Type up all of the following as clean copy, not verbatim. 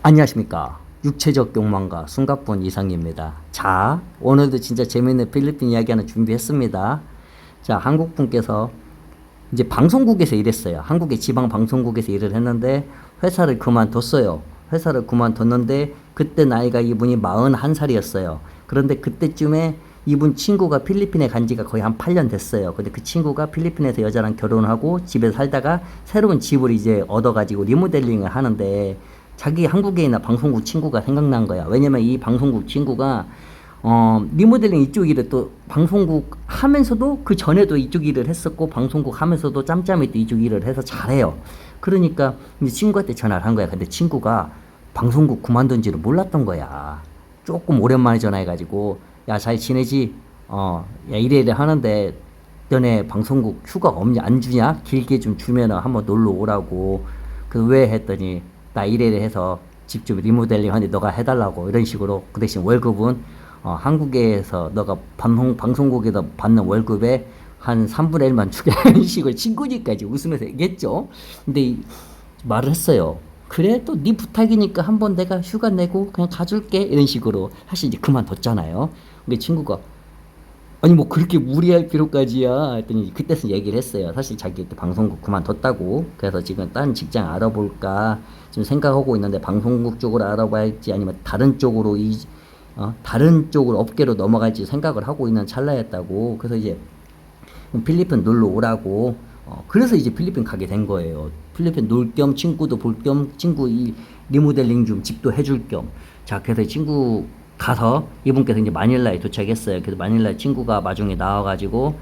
안녕하십니까. 육체적 욕망가 숨가쁜 이상입니다. 자, 오늘도 진짜 재밌는 필리핀 이야기 하나 준비했습니다. 자, 한국분께서 이제 방송국에서 일했어요. 한국의 지방 방송국에서 일을 했는데 회사를 그만뒀어요. 회사를 그만뒀는데 그때 나이가 이분이 41살이었어요. 그런데 그때쯤에 이분 친구가 필리핀에 간 지가 거의 한 8년 됐어요. 근데 그 친구가 필리핀에서 여자랑 결혼하고 집에 살다가 새로운 집을 이제 얻어가지고 리모델링을 하는데 자기 한국에 있는 방송국 친구가 생각난 거야. 왜냐면 이 방송국 친구가 리모델링 이쪽 일을 또 방송국 하면서도 그 전에도 이쪽 일을 했었고 방송국 하면서도 짬짬이 또 이쪽 일을 해서 잘해요. 그러니까 이제 친구한테 전화를 한 거야. 근데 친구가 방송국 그만둔 지를 몰랐던 거야. 조금 오랜만에 전화해가지고 야, 잘 지내지? 야, 이래 하는데 너네 방송국 휴가 없냐? 안 주냐? 길게 좀 주면은 한번 놀러 오라고. 그 왜 했더니 나 이래 해서 집 좀 리모델링 하는데 너가 해달라고 이런 식으로. 그 대신 월급은 한국에서 너가 방송국에서 받는 월급의 한 3분의 1만 주게 하는 식으로 친구니까지 웃으면서 얘기했죠. 근데 말을 했어요. 그래 또 네 부탁이니까 한번 내가 휴가 내고 그냥 가줄게 이런 식으로. 사실 이제 그만뒀잖아요. 근데 친구가 아니 뭐 그렇게 무리할 필요까지야 했더니 그때서 얘기를 했어요. 사실 자기 그때 방송국 그만뒀다고. 그래서 지금 딴 직장 알아볼까 좀 생각하고 있는데 방송국 쪽으로 알아봐야 할지 아니면 다른 쪽으로 다른 쪽으로 업계로 넘어갈지 생각을 하고 있는 찰나였다고. 그래서 이제 필리핀 놀러 오라고. 그래서 이제 필리핀 가게 된 거예요. 필리핀 놀 겸 친구도 볼 겸 친구 이 리모델링 좀 집도 해줄 겸. 자, 그래서 친구 가서 이분께서 이제 마닐라에 도착했어요. 그래서 마닐라 친구가 마중에 나와가지고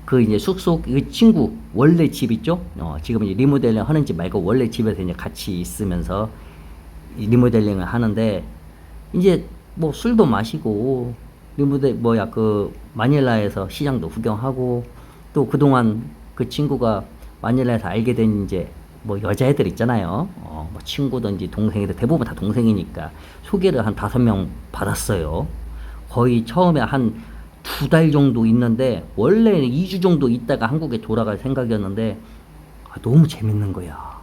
그 이제 숙소 그 친구 원래 집 있죠? 지금 이제 리모델링 하는 집 말고 원래 집에서 이제 같이 있으면서 리모델링을 하는데 이제 뭐 술도 마시고 그 마닐라에서 시장도 구경하고 또 그동안 그 친구가 마닐라에서 알게 된 이제 뭐 여자애들 있잖아요. 뭐 친구든지 동생이든 대부분 다 동생이니까 소개를 한 5명 받았어요. 거의 처음에 한 2달 정도 있는데 원래 2주 정도 있다가 한국에 돌아갈 생각이었는데 너무 재밌는 거야.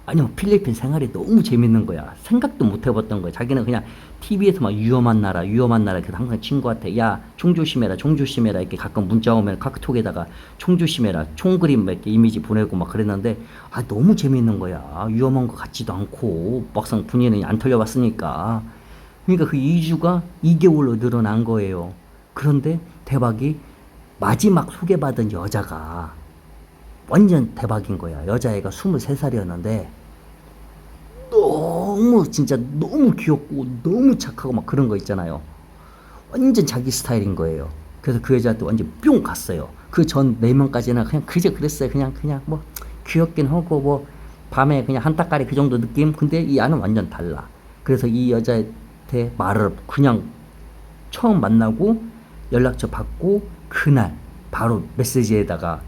아니면 필리핀 생활이 너무 재밌는 거야. 생각도 못 해봤던 거야. 자기는 그냥 TV에서 막 위험한 나라, 위험한 나라. 그래서 항상 친구한테 야, 총 조심해라, 총 조심해라. 이렇게 가끔 문자 오면 카카오톡에다가 총 조심해라, 총 그림 막 이렇게 이미지 보내고 막 그랬는데 너무 재밌는 거야. 위험한 것 같지도 않고 막상 분위기는 안 털려봤으니까. 그러니까 그 2주가 2개월로 늘어난 거예요. 그런데 대박이 마지막 소개받은 여자가 완전 대박인 거야. 여자애가 23살이었는데 너무 진짜 너무 귀엽고 너무 착하고 막 그런 거 있잖아요. 완전 자기 스타일인 거예요. 그래서 그 여자한테 완전 뿅 갔어요. 그 전 4명까지는 그냥 그저 그랬어요. 그냥 뭐 귀엽긴 하고 뭐 밤에 그냥 한따까리 그 정도 느낌. 근데 이 아는 완전 달라. 그래서 이 여자한테 말을 그냥 처음 만나고 연락처 받고 그날 바로 메시지에다가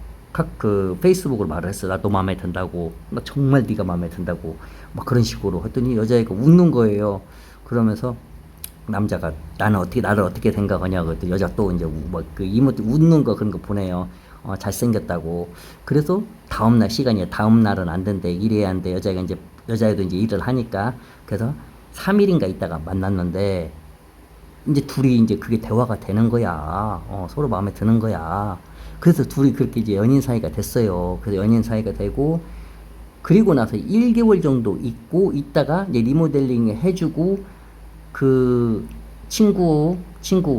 그 페이스북으로 말을 했어. 나 너 마음에 든다고. 나 정말 네가 마음에 든다고. 막 그런 식으로 했더니 여자애가 웃는 거예요. 그러면서 남자가 나를 어떻게 생각하냐고 했더니 여자 또 이제 뭐 그 이모티 웃는 거 그런 거 보내요. 잘생겼다고. 그래서 다음날 시간이야. 다음 날은 안 된대. 이래야 한대. 여자애도 이제 일을 하니까. 그래서 3일인가 있다가 만났는데 이제 둘이 이제 그게 대화가 되는 거야. 서로 마음에 드는 거야. 그래서 둘이 그렇게 이제 연인 사이가 됐어요. 그래서 연인 사이가 되고, 그리고 나서 1개월 정도 있다가 이제 리모델링 해주고, 그 친구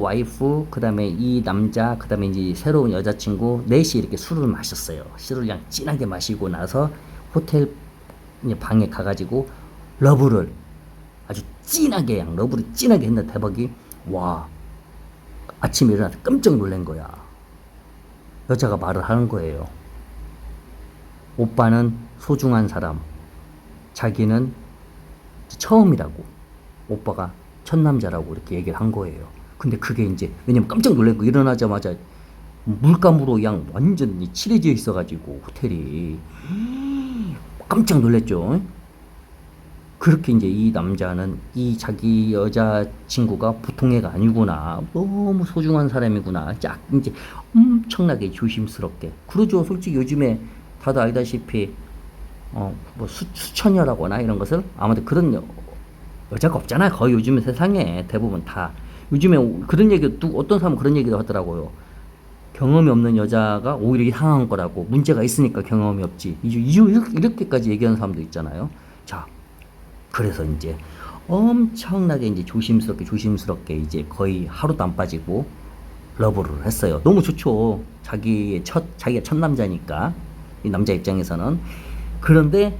와이프, 그 다음에 이 남자, 그 다음에 이제 새로운 여자친구, 넷이 이렇게 술을 마셨어요. 술을 그냥 진하게 마시고 나서 호텔 방에 가가지고 아주 러브를 진하게 했는데 대박이, 와, 아침에 일어나서 깜짝 놀란 거야. 여자가 말을 하는 거예요. 오빠는 소중한 사람, 자기는 처음이라고, 오빠가 첫 남자라고 이렇게 얘기를 한 거예요. 근데 그게 이제 왜냐면 깜짝 놀랐고 일어나자마자 물감으로 그냥 완전히 칠해져 있어가지고 호텔이 깜짝 놀랐죠. 그렇게 이제 이 남자는 이 자기 여자친구가 보통 애가 아니구나. 너무 소중한 사람이구나. 짝 이제 엄청나게 조심스럽게. 그러죠. 솔직히 요즘에 다들 알다시피 뭐 수처녀라거나 이런 것을 아무튼 그런 여자가 없잖아요. 거의 요즘에 세상에 대부분 다. 요즘에 그런 얘기, 어떤 사람은 그런 얘기도 하더라고요. 경험이 없는 여자가 오히려 이상한 거라고. 문제가 있으니까 경험이 없지. 이렇게까지 얘기하는 사람도 있잖아요. 자, 그래서 이제 엄청나게 이제 조심스럽게 이제 거의 하루도 안 빠지고 러브를 했어요. 너무 좋죠. 자기가 첫 남자니까. 이 남자 입장에서는. 그런데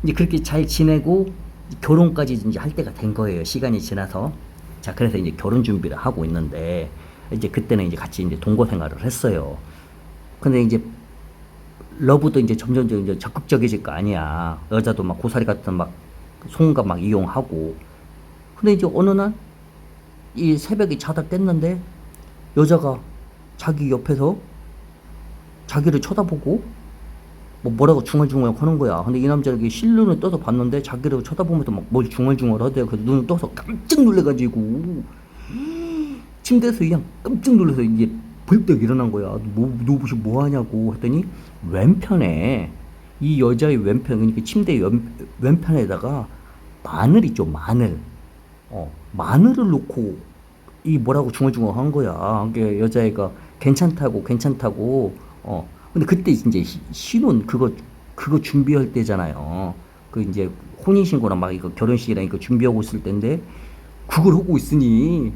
이제 그렇게 잘 지내고 결혼까지 이제 할 때가 된 거예요. 시간이 지나서. 자, 그래서 이제 결혼 준비를 하고 있는데 이제 그때는 이제 같이 이제 동거 생활을 했어요. 근데 이제 러브도 이제 점점 이제 적극적이질 거 아니야. 여자도 막 고사리 같은 막 송가 막 이용하고. 근데 이제 어느 날 이 새벽이 자다 깼는데 여자가 자기 옆에서 자기를 쳐다보고 뭐라고 중얼중얼 하는 거야. 근데 이 남자가 실눈을 떠서 봤는데 자기를 쳐다보면서 막 뭘 중얼중얼 하대요. 그래서 눈을 떠서 깜짝 놀래가지고 침대에서 그냥 깜짝 놀라서 이제 벌떡 일어난 거야. 너 무슨 뭐 하냐고 했더니 왼편에 이 여자의 왼편, 그러니까 침대 왼편에다가 마늘 있죠, 마늘. 마늘을 놓고 이 뭐라고 중얼중얼 한 거야. 이게 여자애가 괜찮다고. 근데 그때 이제 신혼 그거 준비할 때잖아요. 그 이제 혼인신고랑 막 이거 결혼식이랑 이거 준비하고 있을 때인데 그걸 하고 있으니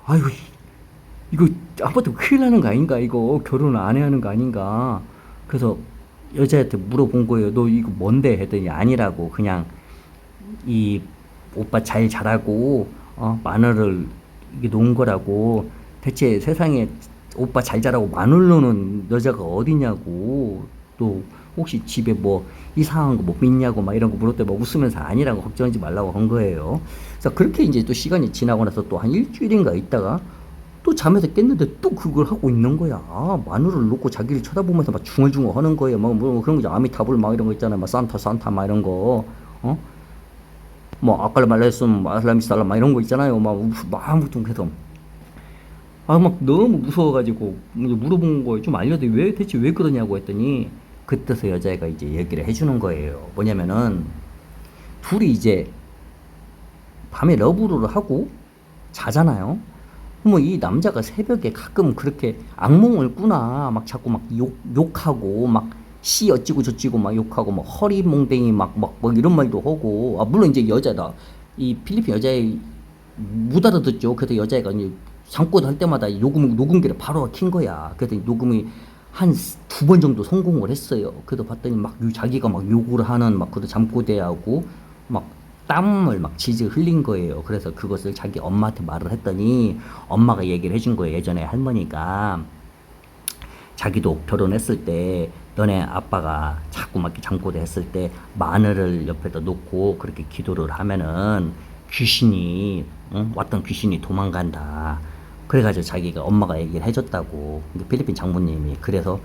아이고 이거 아무튼 큰일 나는 거 아닌가, 이거 결혼 안 해야 하는 거 아닌가. 그래서 여자한테 물어본 거예요. 너 이거 뭔데 했더니 아니라고, 그냥 이 오빠 잘 자라고 마늘을 이게 놓은 거라고. 대체 세상에 오빠 잘 자라고 마늘 놓는 여자가 어디냐고. 또 혹시 집에 뭐 이상한 거 뭐 있냐고 막 이런 거 물었더니 뭐 웃으면서 아니라고, 걱정하지 말라고 한 거예요. 그래서 그렇게 이제 또 시간이 지나고 나서 또 한 일주일인가 있다가 또 잠에서 깼는데 또 그걸 하고 있는 거야. 마누를 놓고 자기를 쳐다보면서 막 중얼중얼 하는 거예요. 뭐 그런 거죠. 아미타불 막 이런 거 있잖아요. 막 산타 막 이런 거. 뭐 아깔라 말레슨 아슬라미살라 막 이런 거 있잖아요. 막 아무튼 해서 막 너무 무서워가지고 이제 물어본 거예요. 좀 알려줘. 대체 왜 그러냐고 했더니 그때서 여자애가 이제 얘기를 해주는 거예요. 뭐냐면은 둘이 이제 밤에 러브를 하고 자잖아요. 뭐 이 남자가 새벽에 가끔 그렇게 악몽을 꾸나. 막 자꾸 막 욕하고 막 씨 어찌고 저찌고 막 욕하고 막 허리몽댕이 막 이런 말도 하고. 물론 이제 여자다. 이 필리핀 여자애 못 알아듣죠. 그래서 여자애가 이제 잠꼬대 할 때마다 녹음기를 바로 킨 거야. 그래서 녹음이 한 두 번 정도 성공을 했어요. 그래서 봤더니 막 자기가 막 욕을 하는 막 그런 잠꼬대하고 막 땀을 막 질질 흘린 거예요. 그래서 그것을 자기 엄마한테 말을 했더니 엄마가 얘기를 해준 거예요. 예전에 할머니가 자기도 결혼했을 때 너네 아빠가 자꾸 막 이렇게 잠꼬대 했을 때 마늘을 옆에다 놓고 그렇게 기도를 하면은 귀신이, 응? 왔던 귀신이 도망간다. 그래가지고 자기가 엄마가 얘기를 해줬다고. 근데 필리핀 장모님이 그래서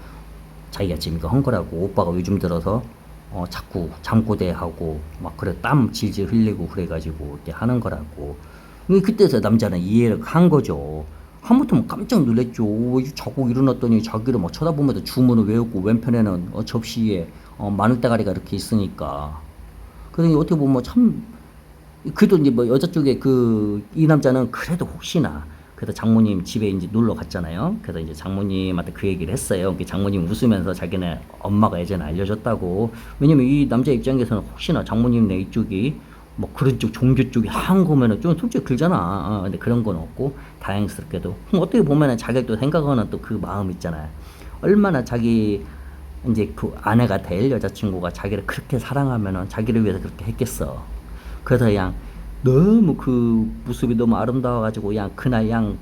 자기가 지금 이거 한 거라고. 오빠가 요즘 들어서 자꾸 잠꼬대하고 막 그래 땀 질질 흘리고 그래가지고 이렇게 하는 거라고. 그때서 남자는 이해를 한 거죠. 하무튼 깜짝 놀랐죠. 자고 일어났더니 자기를 막 쳐다보면서 주문을 외웠고 왼편에는 접시에 마늘대가리가 이렇게 있으니까. 그러니 어떻게 보면 참, 그래도 이제 뭐 여자 쪽에 이 남자는 그래도 혹시나, 그래서 장모님 집에 이제 놀러 갔잖아요. 그래서 이제 장모님한테 그 얘기를 했어요. 장모님 웃으면서 자기네 엄마가 예전에 알려줬다고. 왜냐면 이 남자 입장에서는 혹시나 장모님네 이쪽이 뭐 그런 쪽 종교 쪽이 한 거면은 좀 솔직히 그러잖아. 근데 그런 건 없고 다행스럽게도. 그럼 어떻게 보면은 자기가 또 생각하는 또 그 마음 있잖아요. 얼마나 자기 이제 그 아내가 될 여자친구가 자기를 그렇게 사랑하면은 자기를 위해서 그렇게 했겠어. 그래서 그냥 너무 그 모습이 너무 아름다워가지고 그냥 그날 그냥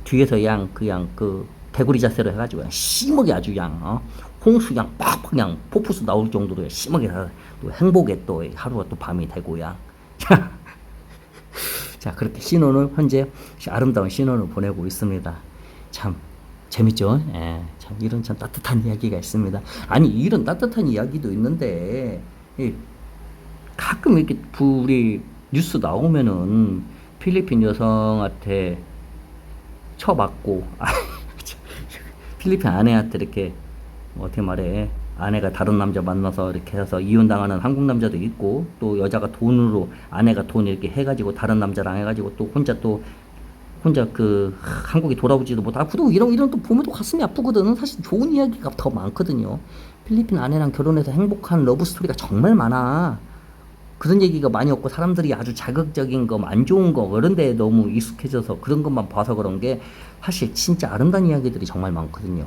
뒤에서 그냥 그 개구리 자세로 해가지고 그냥 심하게 아주 그냥 홍수 그냥 팍팍 그냥 폭포수 나올 정도로 심하게 또 행복에 또 하루가 또 밤이 되고 그냥 자 그렇게 신혼을 현재 아름다운 신혼을 보내고 있습니다. 참 재밌죠? 예, 참 이런 참 따뜻한 이야기가 있습니다. 아니 이런 따뜻한 이야기도 있는데 가끔 이렇게 우리 뉴스 나오면은 필리핀 여성한테 처맞고 필리핀 아내한테 이렇게 어떻게 말해 아내가 다른 남자 만나서 이렇게 해서 이혼당하는 한국 남자도 있고, 또 여자가 돈으로, 아내가 돈 이렇게 해가지고 다른 남자랑 해가지고 또 혼자 그 한국에 돌아오지도 못하고 이런 또 보면 또 가슴이 아프거든. 사실 좋은 이야기가 더 많거든요. 필리핀 아내랑 결혼해서 행복한 러브 스토리가 정말 많아. 그런 얘기가 많이 없고 사람들이 아주 자극적인 거, 안 좋은 거 그런 데 너무 익숙해져서 그런 것만 봐서 그런 게 사실 진짜 아름다운 이야기들이 정말 많거든요.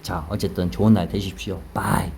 자, 어쨌든 좋은 날 되십시오. 바이.